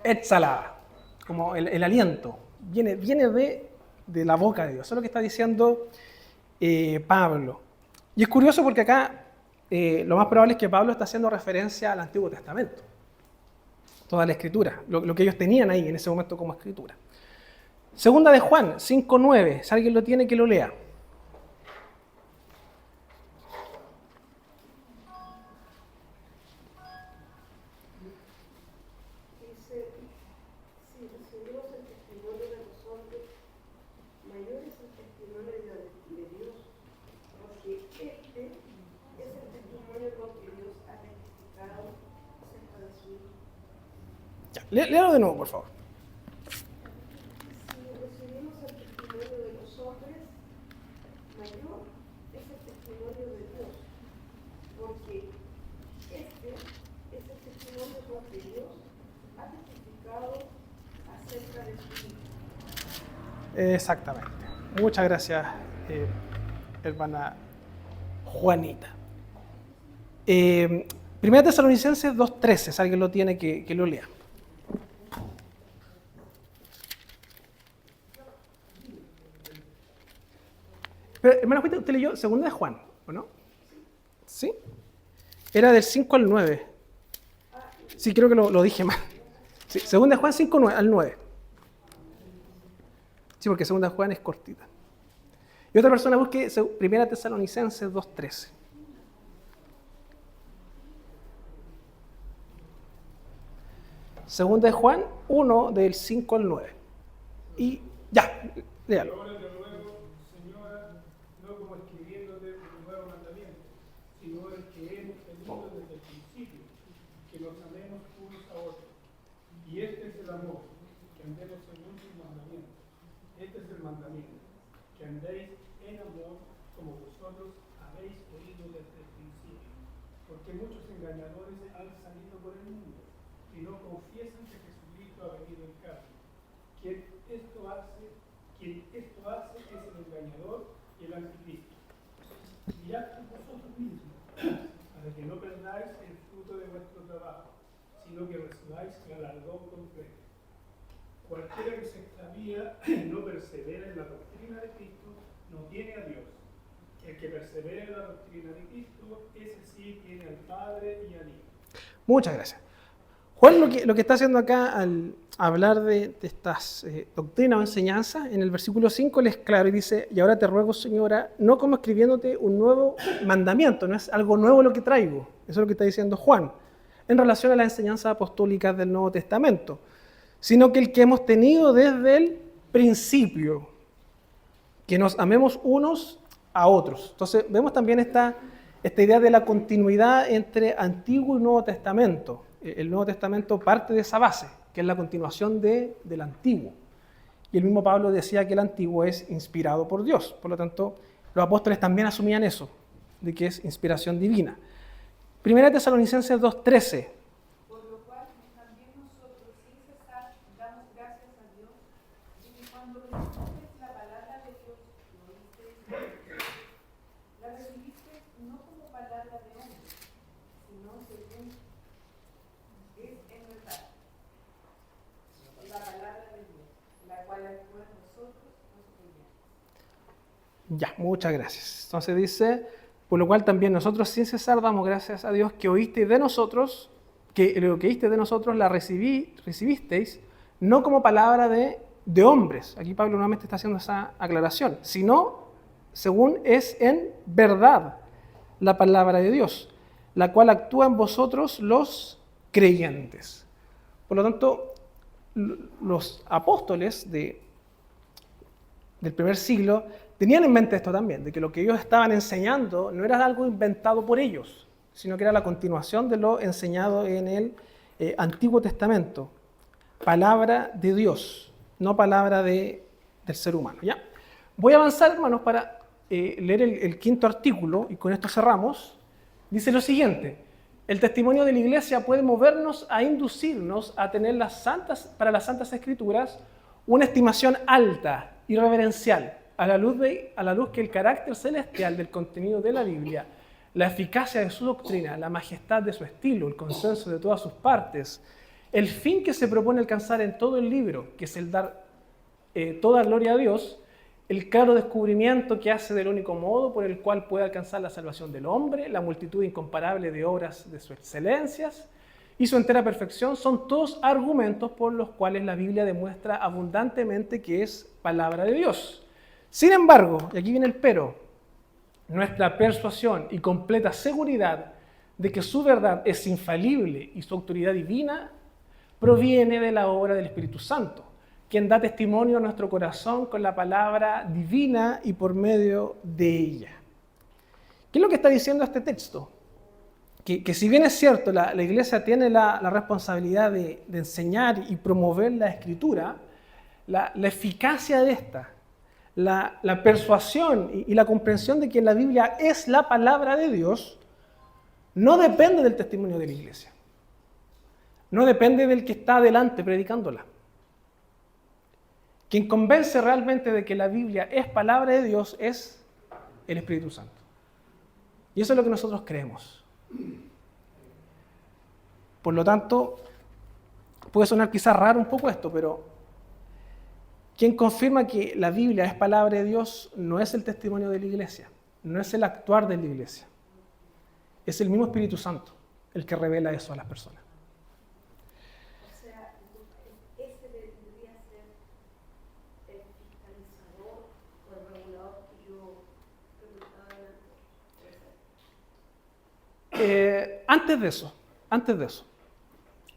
Exhalada, como el aliento. Viene de la boca de Dios. Eso es lo que está diciendo Pablo. Y es curioso porque acá lo más probable es que Pablo está haciendo referencia al Antiguo Testamento. Toda la Escritura, lo que ellos tenían ahí en ese momento como Escritura. Segunda de Juan 5:9. Si alguien lo tiene, que lo lea. Dice, si recibimos el testimonio de los hombres, mayor es el testimonio de Dios, porque este es el testimonio con que Dios ha testificado acerca de su Hijo. Ya, léalo de nuevo, por favor. Si recibimos el testimonio de los hombres, mayor es el testimonio de Dios, porque este es el testimonio con que Dios ha testificado acerca de su Hijo. Exactamente. Muchas gracias, hermana Juanita. Primera Tesalonicenses 2:13. Si alguien lo tiene, que lo lea. Pero, hermano Juanita, usted leyó segunda de Juan, ¿o no? ¿Sí? Era del 5 al 9. Sí, creo que lo dije mal. Sí, segunda de Juan 5 al 9. Sí, porque segunda de Juan es cortita. Y otra persona busque Primera Tesalonicenses 2:13. Segunda de Juan 1 del 5 al 9. Y ya, léalo. Ahora te ruego, Señora, no como escribiéndote un nuevo mandamiento, sino el que hemos tenido desde el principio, que nos amemos unos a otros. Y este es el amor, que andemos según sus mandamientos. Este es el mandamiento, que andéis en amor como vosotros habéis oído desde el principio. Porque muchos engañadores han salido por el mundo y no confiesan que Jesucristo ha venido en carne. Quien esto hace es el engañador y el anticristo. Mirad por vosotros mismos, para que no perdáis el fruto de vuestro trabajo, sino que recibáis galardón completo. Cualquiera que se extravía y no persevera en la doctrina de Cristo, no tiene a Dios. El que persevera en la doctrina de Cristo, ese sí tiene al Padre y al Hijo. Muchas gracias. Juan lo que está haciendo acá al hablar de estas doctrinas o enseñanzas, en el versículo 5 les claro y dice, y ahora te ruego, Señora, no como escribiéndote un nuevo mandamiento, no es algo nuevo lo que traigo, eso es lo que está diciendo Juan, en relación a las enseñanzas apostólicas del Nuevo Testamento, sino que el que hemos tenido desde el principio, que nos amemos unos a otros. Entonces vemos también esta esta idea de la continuidad entre Antiguo y Nuevo Testamento. El Nuevo Testamento parte de esa base, que es la continuación del Antiguo. Y el mismo Pablo decía que el Antiguo es inspirado por Dios. Por lo tanto, los apóstoles también asumían eso, de que es inspiración divina. Primera Tesalonicenses 2:13. Por lo cual también nosotros, sin cesar, damos gracias a Dios, de que cuando recibiste la palabra de Dios, lo oísteis, la recibiste no como palabra de hombre, sino según es en verdad la palabra de Dios, la cual actúa en nosotros, los creyentes. Ya, muchas gracias. Entonces dice, por lo cual también nosotros sin cesar damos gracias a Dios que oísteis de nosotros, que lo que oísteis de nosotros la recibisteis, no como palabra de hombres. Aquí Pablo nuevamente está haciendo esa aclaración, sino según es en verdad la palabra de Dios, la cual actúa en vosotros los creyentes. Por lo tanto, los apóstoles del primer siglo tenían en mente esto también, de que lo que ellos estaban enseñando no era algo inventado por ellos, sino que era la continuación de lo enseñado en el Antiguo Testamento. Palabra de Dios, no palabra del ser humano. ¿Ya? Voy a avanzar, hermanos, para leer el quinto artículo, y con esto cerramos. Dice lo siguiente: el testimonio de la Iglesia puede movernos a inducirnos a tener para las Santas Escrituras una estimación alta y reverencial, a la luz que el carácter celestial del contenido de la Biblia, la eficacia de su doctrina, la majestad de su estilo, el consenso de todas sus partes, el fin que se propone alcanzar en todo el libro, que es el dar toda gloria a Dios, el claro descubrimiento que hace del único modo por el cual puede alcanzar la salvación del hombre, la multitud incomparable de obras de sus excelencias y su entera perfección, son todos argumentos por los cuales la Biblia demuestra abundantemente que es palabra de Dios. Sin embargo, y aquí viene el pero, nuestra persuasión y completa seguridad de que su verdad es infalible y su autoridad divina proviene de la obra del Espíritu Santo, quien da testimonio a nuestro corazón con la palabra divina y por medio de ella. ¿Qué es lo que está diciendo este texto? Que si bien es cierto, la Iglesia tiene la responsabilidad de enseñar y promover la Escritura, la eficacia de esta, la persuasión y la comprensión de que la Biblia es la palabra de Dios, no depende del testimonio de la Iglesia. No depende del que está adelante predicándola. Quien convence realmente de que la Biblia es palabra de Dios es el Espíritu Santo. Y eso es lo que nosotros creemos. Por lo tanto, puede sonar quizás raro un poco esto, pero quien confirma que la Biblia es palabra de Dios no es el testimonio de la Iglesia, no es el actuar de la Iglesia. Es el mismo Espíritu Santo el que revela eso a las personas. O sea, ese debería ser el fiscalizador o el regulador que yo preguntaba antes. Antes de eso.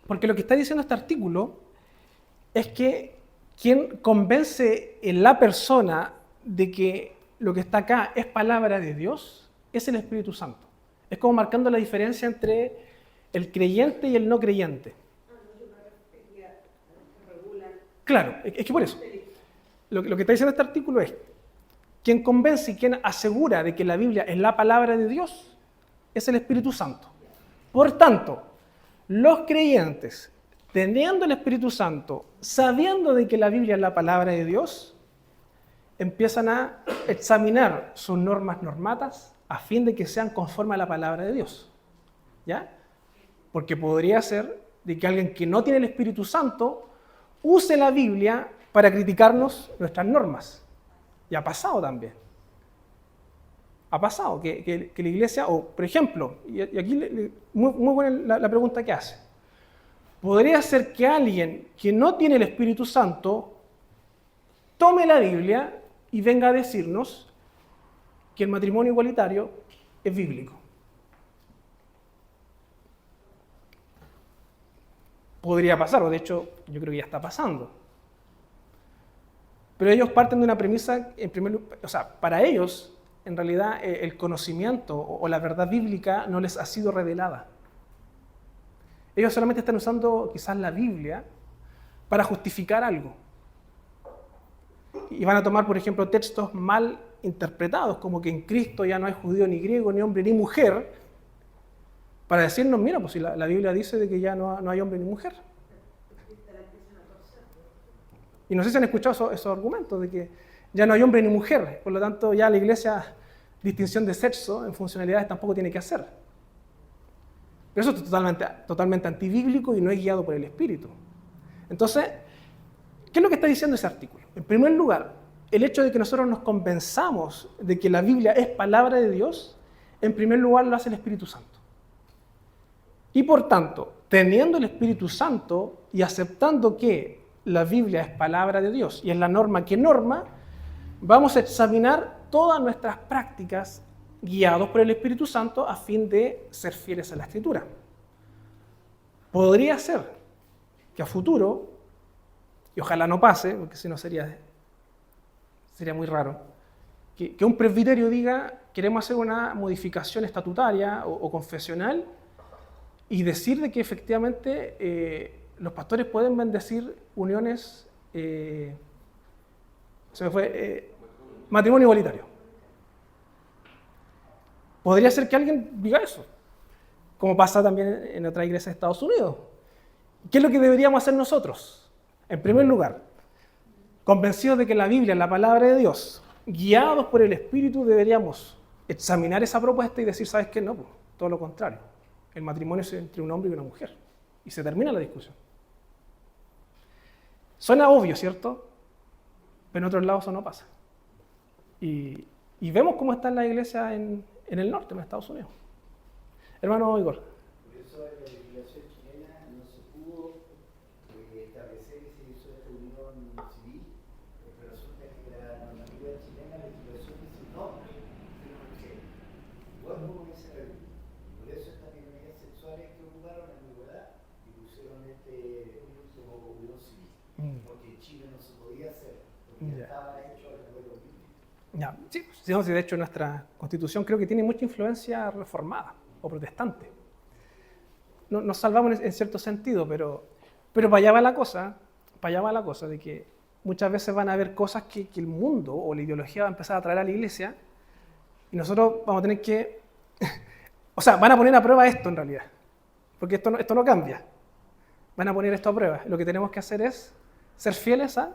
Porque lo que está diciendo este artículo es que quien convence en la persona de que lo que está acá es palabra de Dios es el Espíritu Santo. Es como marcando la diferencia entre el creyente y el no creyente. Yo me refería a los que regulan. Claro, es que por eso. Lo que está diciendo este artículo es: quien convence y quien asegura de que la Biblia es la palabra de Dios es el Espíritu Santo. Por tanto, los creyentes, teniendo el Espíritu Santo, sabiendo de que la Biblia es la palabra de Dios, empiezan a examinar sus normas normatas a fin de que sean conformes a la palabra de Dios. ¿Ya? Porque podría ser de que alguien que no tiene el Espíritu Santo use la Biblia para criticarnos nuestras normas. Y ha pasado también. Ha pasado que la Iglesia, o por ejemplo, y aquí muy buena la pregunta que hace, podría ser que alguien que no tiene el Espíritu Santo tome la Biblia y venga a decirnos que el matrimonio igualitario es bíblico. Podría pasar, o de hecho yo creo que ya está pasando. Pero ellos parten de una premisa, para ellos en realidad el conocimiento o la verdad bíblica no les ha sido revelada. Ellos solamente están usando quizás la Biblia para justificar algo. Y van a tomar, por ejemplo, textos mal interpretados, como que en Cristo ya no hay judío ni griego, ni hombre ni mujer, para decirnos, mira, pues si la Biblia dice de que ya no hay hombre ni mujer. Y no sé si han escuchado esos argumentos de que ya no hay hombre ni mujer, por lo tanto ya la iglesia distinción de sexo en funcionalidades tampoco tiene que hacer. Pero eso es totalmente antibíblico y no es guiado por el Espíritu. Entonces, ¿qué es lo que está diciendo ese artículo? En primer lugar, el hecho de que nosotros nos convenzamos de que la Biblia es palabra de Dios, en primer lugar lo hace el Espíritu Santo. Y por tanto, teniendo el Espíritu Santo y aceptando que la Biblia es palabra de Dios y es la norma que norma, vamos a examinar todas nuestras prácticas guiados por el Espíritu Santo a fin de ser fieles a la Escritura. Podría ser que a futuro, y ojalá no pase, porque si no sería muy raro, que un presbiterio diga, queremos hacer una modificación estatutaria o confesional y decir de que efectivamente los pastores pueden bendecir uniones, matrimonio igualitario. Podría ser que alguien diga eso, como pasa también en otras iglesias de Estados Unidos. ¿Qué es lo que deberíamos hacer nosotros? En primer lugar, convencidos de que la Biblia es la palabra de Dios, guiados por el Espíritu, deberíamos examinar esa propuesta y decir, ¿sabes qué? No, pues, todo lo contrario. El matrimonio es entre un hombre y una mujer. Y se termina la discusión. Suena obvio, ¿cierto? Pero en otros lados eso no pasa. Y vemos cómo está la iglesia en el norte, en Estados Unidos. Hermano Igor. Por eso en la legislación chilena no se pudo establecer y se hizo esta unión civil, pero resulta que la normativa chilena, la legislación dice no, mujer. Igual como dice la Biblia. Por eso estas minorías sexuales que ocuparon la antigüedad y pusieron como unión civil. Porque en Chile no se podía hacer, porque ya estaba hecho al acuerdo bíblico. Ya, sí, de hecho nuestra Constitución creo que tiene mucha influencia reformada o protestante. Nos salvamos en cierto sentido, pero para allá va la cosa de que muchas veces van a haber cosas que el mundo o la ideología va a empezar a traer a la iglesia y nosotros vamos a tener que, van a poner a prueba esto en realidad, porque esto no cambia. Van a poner esto a prueba. Lo que tenemos que hacer es ser fieles a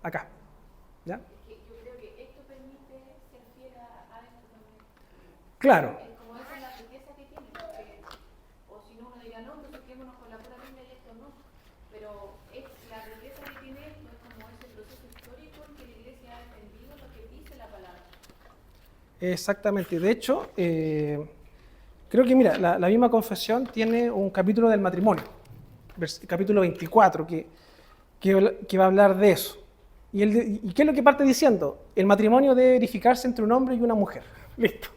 acá. ¿Ya? Yo creo que esto permite ser fiel a esto también. Claro. Es como esa es la riqueza que tiene, porque, o si no uno dirá, no, entonces quedémonos con la pura Biblia y esto no. Pero es la riqueza que tiene esto, es como ese proceso histórico en que la iglesia ha entendido lo que dice la palabra. Exactamente. De hecho, creo que mira, la misma confesión tiene un capítulo del matrimonio, capítulo 24, que va a hablar de eso. ¿Y qué es lo que parte diciendo? El matrimonio debe verificarse entre un hombre y una mujer. Listo.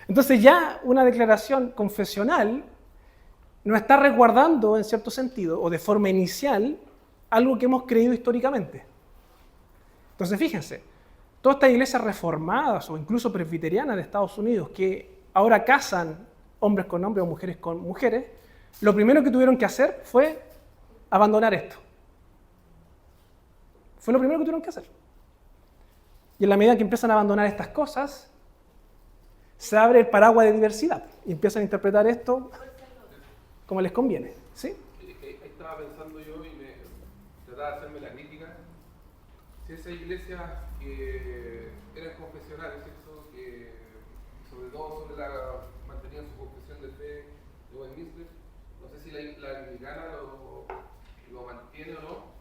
Entonces ya una declaración confesional nos está resguardando, en cierto sentido, o de forma inicial, algo que hemos creído históricamente. Entonces fíjense, todas estas iglesias reformadas o incluso presbiterianas de Estados Unidos que ahora casan hombres con hombres o mujeres con mujeres, lo primero que tuvieron que hacer fue abandonar esto. Fue lo primero que tuvieron que hacer. Y en la medida que empiezan a abandonar estas cosas, se abre el paraguas de diversidad y empiezan a interpretar esto como les conviene. ¿Sí? Estaba pensando yo y trataba de hacerme la crítica. Si esas iglesias que eran confesionales, ¿cierto? Que sobre todo mantenían su confesión de fe de Westminster, no sé si la anglicana lo mantiene o no,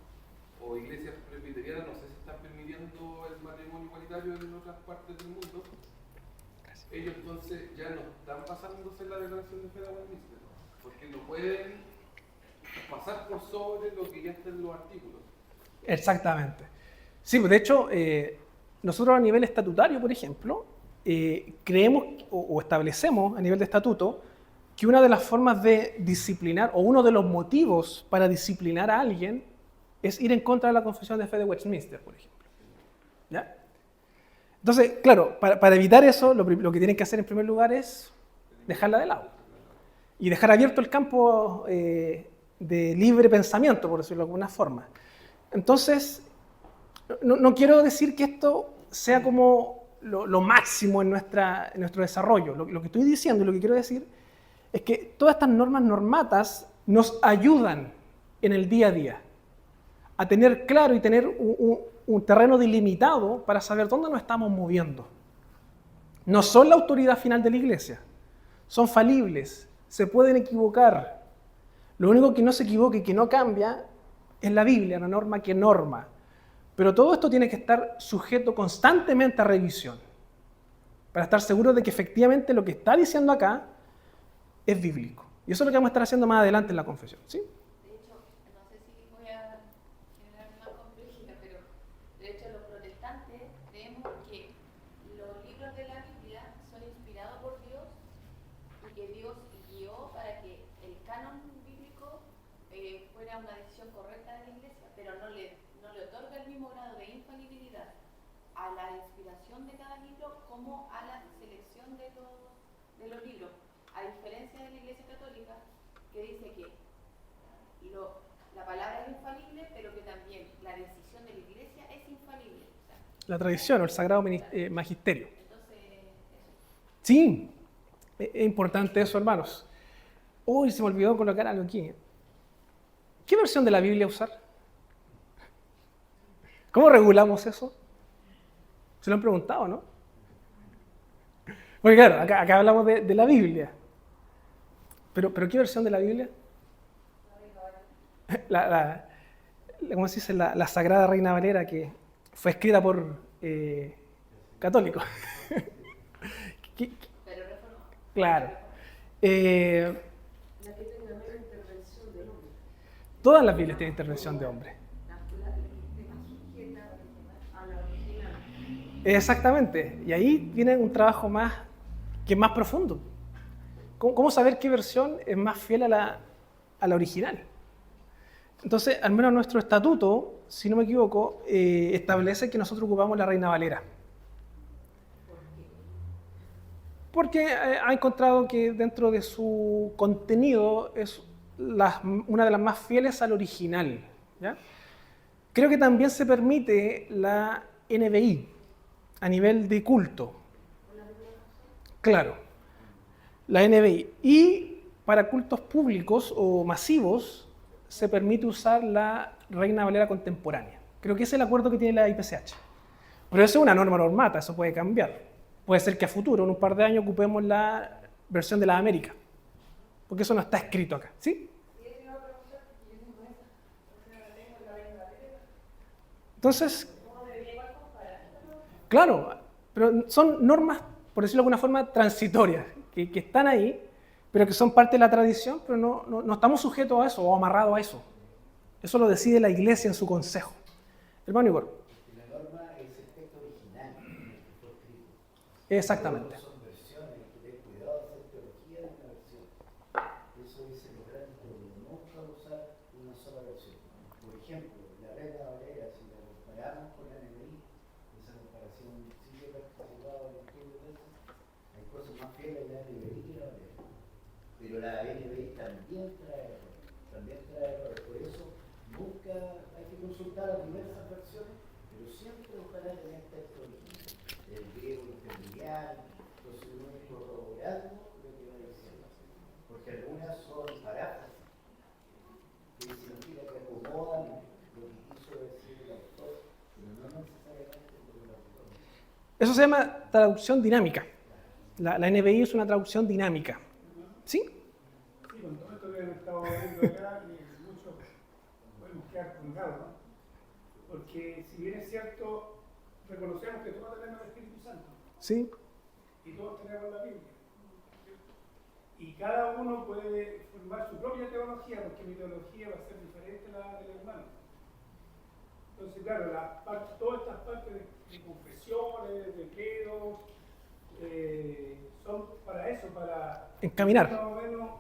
o iglesias presbiterianas, no sé si están permitiendo el matrimonio igualitario en otras partes del mundo. Ellos entonces ya no están basándose en la declaración de fe de Westminster, porque no pueden pasar por sobre lo que ya está en los artículos. Exactamente. Sí, de hecho, nosotros a nivel estatutario, por ejemplo, creemos o establecemos a nivel de estatuto que una de las formas de disciplinar, o uno de los motivos para disciplinar a alguien, es ir en contra de la confesión de fe de Westminster, por ejemplo. ¿Ya? Entonces, claro, para evitar eso, lo que tienen que hacer en primer lugar es dejarla de lado y dejar abierto el campo de libre pensamiento, por decirlo de alguna forma. Entonces, no quiero decir que esto sea como lo máximo en nuestro desarrollo. Lo que estoy diciendo y lo que quiero decir es que todas estas normas normatas nos ayudan en el día a día a tener claro y tener un terreno delimitado para saber dónde nos estamos moviendo. No son la autoridad final de la iglesia, son falibles, se pueden equivocar. Lo único que no se equivoca y que no cambia es la Biblia, la norma que norma. Pero todo esto tiene que estar sujeto constantemente a revisión, para estar seguro de que efectivamente lo que está diciendo acá es bíblico. Y eso es lo que vamos a estar haciendo más adelante en la confesión, ¿sí? De hecho, no sé si voy a generar más complejidad, pero de hecho los protestantes creemos que los libros de la Biblia son inspirados por Dios y que Dios guió para que el canon bíblico fuera una decisión correcta de la iglesia, pero no le otorga el mismo grado de infalibilidad a la inspiración de cada libro como a la selección de los libros. A diferencia de la Iglesia Católica, que dice que la palabra es infalible, pero que también la decisión de la Iglesia es infalible. O sea, La tradición o el sagrado magisterio. entonces, eso. Sí, es importante eso, hermanos. Uy, se me olvidó colocar algo aquí. ¿Qué versión de la Biblia usar? ¿Cómo regulamos eso? Se lo han preguntado, ¿no? Porque claro, acá hablamos de la Biblia. ¿Pero qué versión de la Biblia? ¿Cómo se dice? La Sagrada Reina Valera, que fue escrita por católicos. Pero reformado. Claro. La que tenga menos intervención del hombre. Todas las Biblias tienen intervención de hombre. La que esté más sujeta a la original. Exactamente. Y ahí viene un trabajo que es más profundo. ¿Cómo saber qué versión es más fiel a la original? Entonces, al menos nuestro estatuto, si no me equivoco, establece que nosotros ocupamos la Reina Valera. Porque ha encontrado que dentro de su contenido es una de las más fieles al original, ¿ya? Creo que también se permite la NBI a nivel de culto. Claro, la NBI. Y para cultos públicos o masivos se permite usar la Reina Valera contemporánea. Creo que ese es el acuerdo que tiene la IPCH. Pero eso es una norma normata, eso puede cambiar. Puede ser que a futuro, en un par de años, ocupemos la versión de la América. Porque eso no está escrito acá, ¿sí? Entonces, claro, pero son normas, por decirlo de alguna forma, transitorias, que están ahí, pero que son parte de la tradición, pero no estamos sujetos a eso o amarrados a eso. Eso lo decide la Iglesia en su consejo. Hermano Igor. La norma es el texto original en el que fue escrito. Exactamente. Son versiones, hay que tener cuidado de hacer teología de una versión. Eso dicen los grandes teólogos, nunca usar una sola versión. Por ejemplo, la Reina Valera, si la comparamos con la NBI, esa comparación sí que he participado en estudios de eso, hay cosas más fieles en la NBI que la Valera. Pero la NBI también trae errores. Por eso nunca hay que consultar las diversas versiones, pero siempre ojalá tener texto original, el griego, el familiar, entonces uno es corroborando lo que va diciendo. Porque algunas son paráfrasis, que significa que acomodan lo que quiso decir el autor, pero no necesariamente lo que el autor. Eso se llama traducción dinámica. La NBI es una traducción dinámica. ¿Sí? Sí, con todo esto que hemos estado viendo acá, muchos podemos quedar colgados, ¿no? Porque si bien es cierto, reconocemos que todos tenemos el Espíritu Santo Sí. y todos tenemos la Biblia. Y cada uno puede formar su propia teología, porque mi teología va a ser diferente a la del hermano. Entonces, claro, todas estas partes de confesiones, de credos, son para eso, para Encaminar. más o menos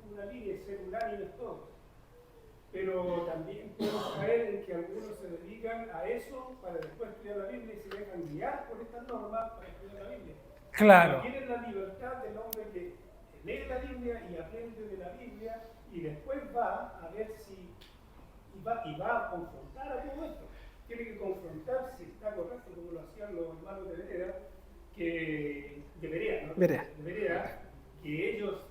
una línea, ser unánimes todos. Pero pero también podemos caer en que algunos se dedican a eso para después estudiar la Biblia y se dejan guiar por estas normas para estudiar la Biblia. Claro. Quieren la libertad del hombre que lee la Biblia y aprende de la Biblia y después va a ver si y va a confrontar a todo esto. Tiene que confrontar si está correcto, como lo hacían los hermanos de Vereda, que debería, que ellos,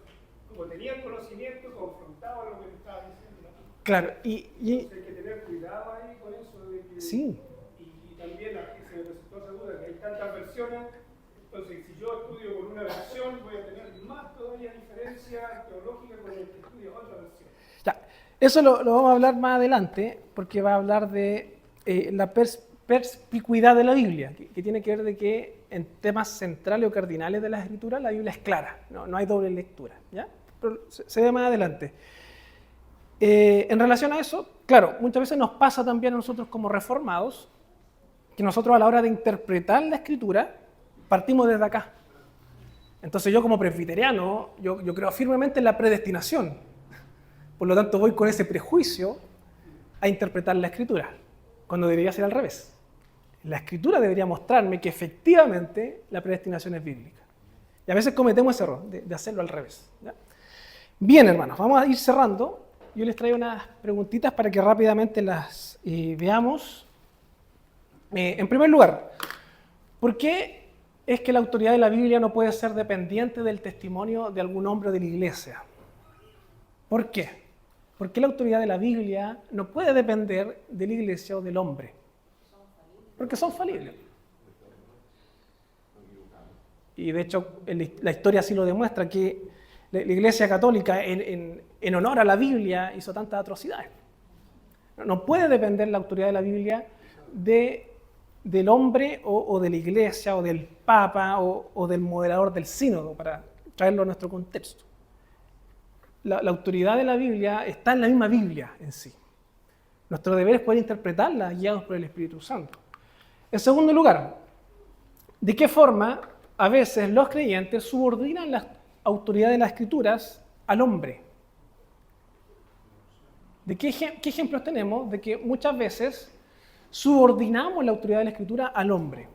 como tenían conocimiento, confrontaban lo que le estaba diciendo la Biblia. Claro, Entonces hay que tener cuidado ahí con eso de que, sí. y también aquí se me presentó esa duda, que hay tantas versiones. Entonces, si yo estudio con una versión, voy a tener más todavía diferencia teológica con el que estudia otra versión. Ya. Eso lo vamos a hablar más adelante, porque va a hablar de la perspicuidad de la Biblia, que tiene que ver de que en temas centrales o cardinales de las Escrituras la Biblia es clara, no hay doble lectura, ¿ya? Pero se ve más adelante. En relación a eso, claro, muchas veces nos pasa también a nosotros como reformados, que nosotros a la hora de interpretar la Escritura, partimos desde acá. Entonces yo como presbiteriano, yo creo firmemente en la predestinación. Por lo tanto voy con ese prejuicio a interpretar la Escritura, cuando debería ser al revés. La Escritura debería mostrarme que efectivamente la predestinación es bíblica. Y a veces cometemos ese error de hacerlo al revés, ¿ya? Bien, hermanos, vamos a ir cerrando. Yo les traigo unas preguntitas para que rápidamente las veamos. En primer lugar, ¿por qué es que la autoridad de la Biblia no puede ser dependiente del testimonio de algún hombre de la iglesia? ¿Por qué? ¿Por qué la autoridad de la Biblia no puede depender de la iglesia o del hombre? Porque son falibles. Y de hecho, la historia así lo demuestra, que la Iglesia Católica, en honor a la Biblia, hizo tantas atrocidades. No puede depender la autoridad de la Biblia del hombre o de la Iglesia o del Papa o del moderador del sínodo, para traerlo a nuestro contexto. La autoridad de la Biblia está en la misma Biblia en sí. Nuestro deber es poder interpretarla guiados por el Espíritu Santo. En segundo lugar, ¿de qué forma a veces los creyentes subordinan la autoridad de las Escrituras al hombre? ¿De qué ejemplos tenemos de que muchas veces subordinamos la autoridad de la Escritura al hombre?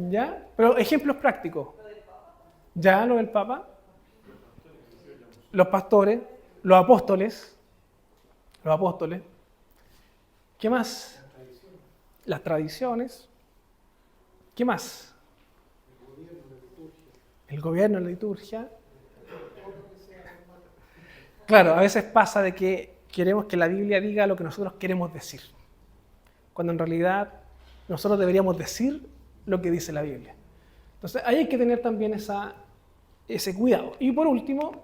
¿Ya? Pero ejemplos prácticos. ¿Ya? Lo del Papa. Los pastores, los apóstoles. ¿Qué más? Las tradiciones. ¿Qué más? El gobierno, la liturgia. Claro, a veces pasa de que queremos que la Biblia diga lo que nosotros queremos decir, cuando en realidad nosotros deberíamos decir lo que dice la Biblia. Entonces, ahí hay que tener también ese cuidado. Y por último,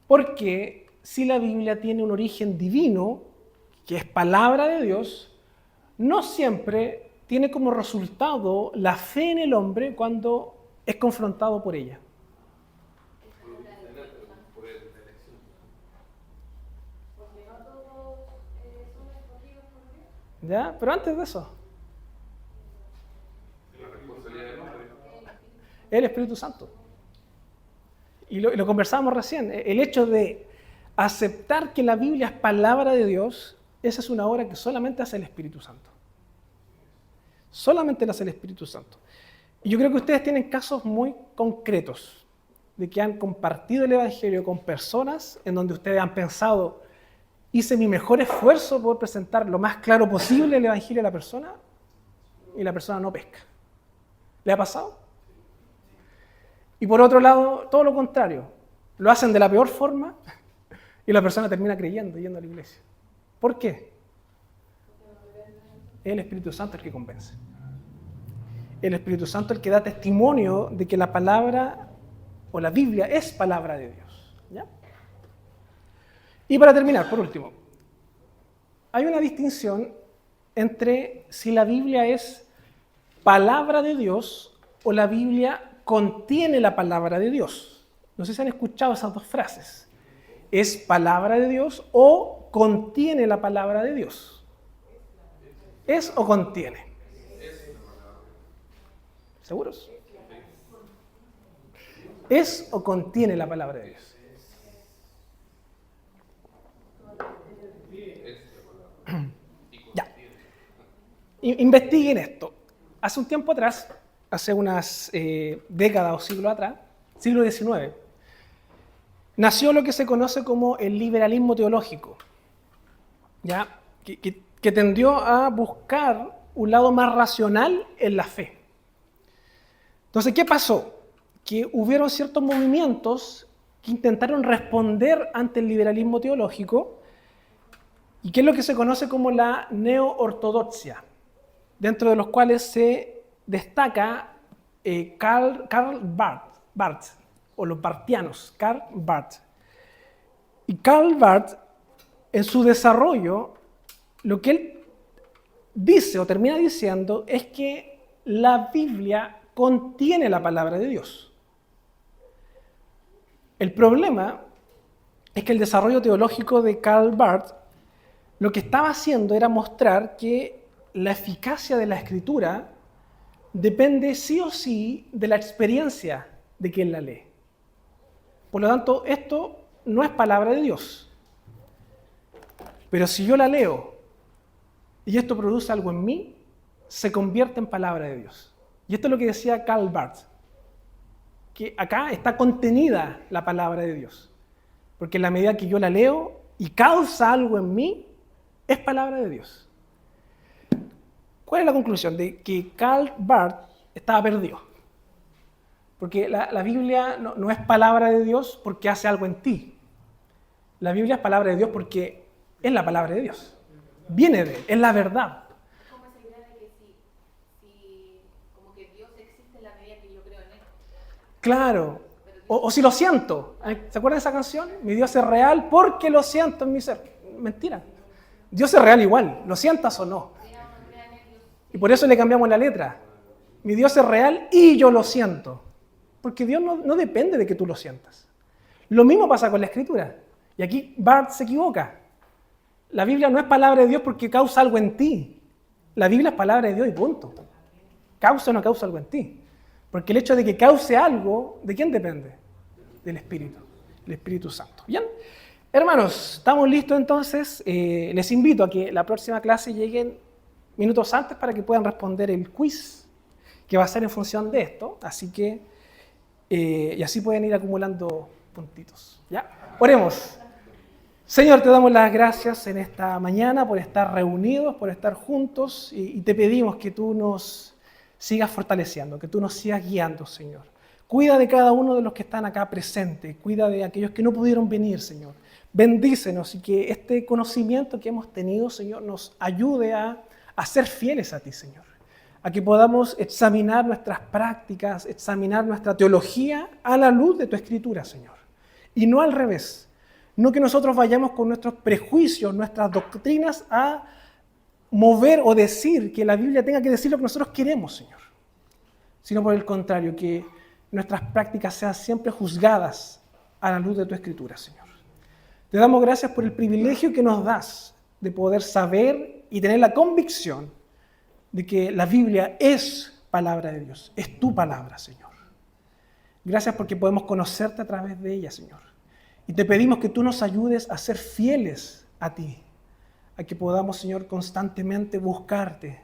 porque si la Biblia tiene un origen divino, que es palabra de Dios, no siempre tiene como resultado la fe en el hombre cuando es confrontado por ella. Porque no todos son escogidos por Dios. ¿Ya? Pero antes de eso, La responsabilidad del hombre. el Espíritu Santo. Y lo conversábamos recién. El hecho de aceptar que la Biblia es palabra de Dios, esa es una obra que solamente hace el Espíritu Santo. Solamente la hace el Espíritu Santo. Y yo creo que ustedes tienen casos muy concretos de que han compartido el Evangelio con personas en donde ustedes han pensado, hice mi mejor esfuerzo por presentar lo más claro posible el Evangelio a la persona, y la persona no pesca. ¿Le ha pasado? Y por otro lado, todo lo contrario. Lo hacen de la peor forma y la persona termina creyendo, yendo a la iglesia. ¿Por qué? Es el Espíritu Santo el que convence. El Espíritu Santo el que da testimonio de que la palabra o la Biblia es palabra de Dios. ¿Ya? Y para terminar, por último, hay una distinción entre si la Biblia es palabra de Dios o la Biblia contiene la palabra de Dios. No sé si han escuchado esas dos frases. ¿Es palabra de Dios o contiene la palabra de Dios? ¿Es o contiene? ¿Seguros? ¿Es o contiene la palabra de Dios? investiguen esto. Hace un tiempo atrás, hace unas décadas o siglos atrás, siglo XIX, nació lo que se conoce como el liberalismo teológico, ¿ya? Que tendió a buscar un lado más racional en la fe. Entonces, ¿qué pasó? Que hubieron ciertos movimientos que intentaron responder ante el liberalismo teológico, y que es lo que se conoce como la neo-ortodoxia, dentro de los cuales se destaca Karl Barth, o los barthianos, Karl Barth. Y Karl Barth, en su desarrollo, lo que él dice o termina diciendo es que la Biblia contiene la palabra de Dios. El problema es que el desarrollo teológico de Karl Barth lo que estaba haciendo era mostrar que la eficacia de la Escritura depende sí o sí de la experiencia de quien la lee. Por lo tanto, esto no es palabra de Dios. Pero si yo la leo y esto produce algo en mí, se convierte en palabra de Dios. Y esto es lo que decía Karl Barth, que acá está contenida la palabra de Dios. Porque en la medida que yo la leo y causa algo en mí, es palabra de Dios. ¿Cuál es la conclusión? De que Karl Barth estaba perdido. Porque la Biblia no es palabra de Dios porque hace algo en ti. La Biblia es palabra de Dios porque es la palabra de Dios. Viene de él, es la verdad. ¿Cómo esa idea de que si como que Dios existe en la medida que yo creo en él? Claro. O si lo siento. ¿Se acuerdan de esa canción? Mi Dios es real porque lo siento en mi ser. Mentira. Dios es real igual, lo sientas o no. Y por eso le cambiamos la letra. Mi Dios es real y yo lo siento. Porque Dios no depende de que tú lo sientas. Lo mismo pasa con la Escritura. Y aquí Barth se equivoca. La Biblia no es palabra de Dios porque causa algo en ti. La Biblia es palabra de Dios y punto. Causa o no causa algo en ti. Porque el hecho de que cause algo, ¿de quién depende? Del Espíritu, el Espíritu Santo. ¿Bien? Hermanos, ¿estamos listos entonces? Les invito a que la próxima clase lleguen minutos antes para que puedan responder el quiz que va a ser en función de esto. Así que, y así pueden ir acumulando puntitos. ¿Ya? Oremos. Señor, te damos las gracias en esta mañana por estar reunidos, por estar juntos, y te pedimos que tú nos sigas fortaleciendo, que tú nos sigas guiando, Señor. Cuida de cada uno de los que están acá presentes, cuida de aquellos que no pudieron venir, Señor. Bendícenos y que este conocimiento que hemos tenido, Señor, nos ayude a ser fieles a ti, Señor. A que podamos examinar nuestras prácticas, examinar nuestra teología a la luz de tu Escritura, Señor. Y no al revés. No que nosotros vayamos con nuestros prejuicios, nuestras doctrinas a mover o decir que la Biblia tenga que decir lo que nosotros queremos, Señor. Sino por el contrario, que nuestras prácticas sean siempre juzgadas a la luz de tu Escritura, Señor. Te damos gracias por el privilegio que nos das de poder saber y tener la convicción de que la Biblia es palabra de Dios, es tu palabra, Señor. Gracias porque podemos conocerte a través de ella, Señor. Y te pedimos que tú nos ayudes a ser fieles a ti, a que podamos, Señor, constantemente buscarte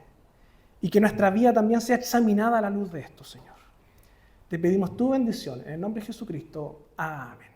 y que nuestra vida también sea examinada a la luz de esto, Señor. Te pedimos tu bendición en el nombre de Jesucristo. Amén.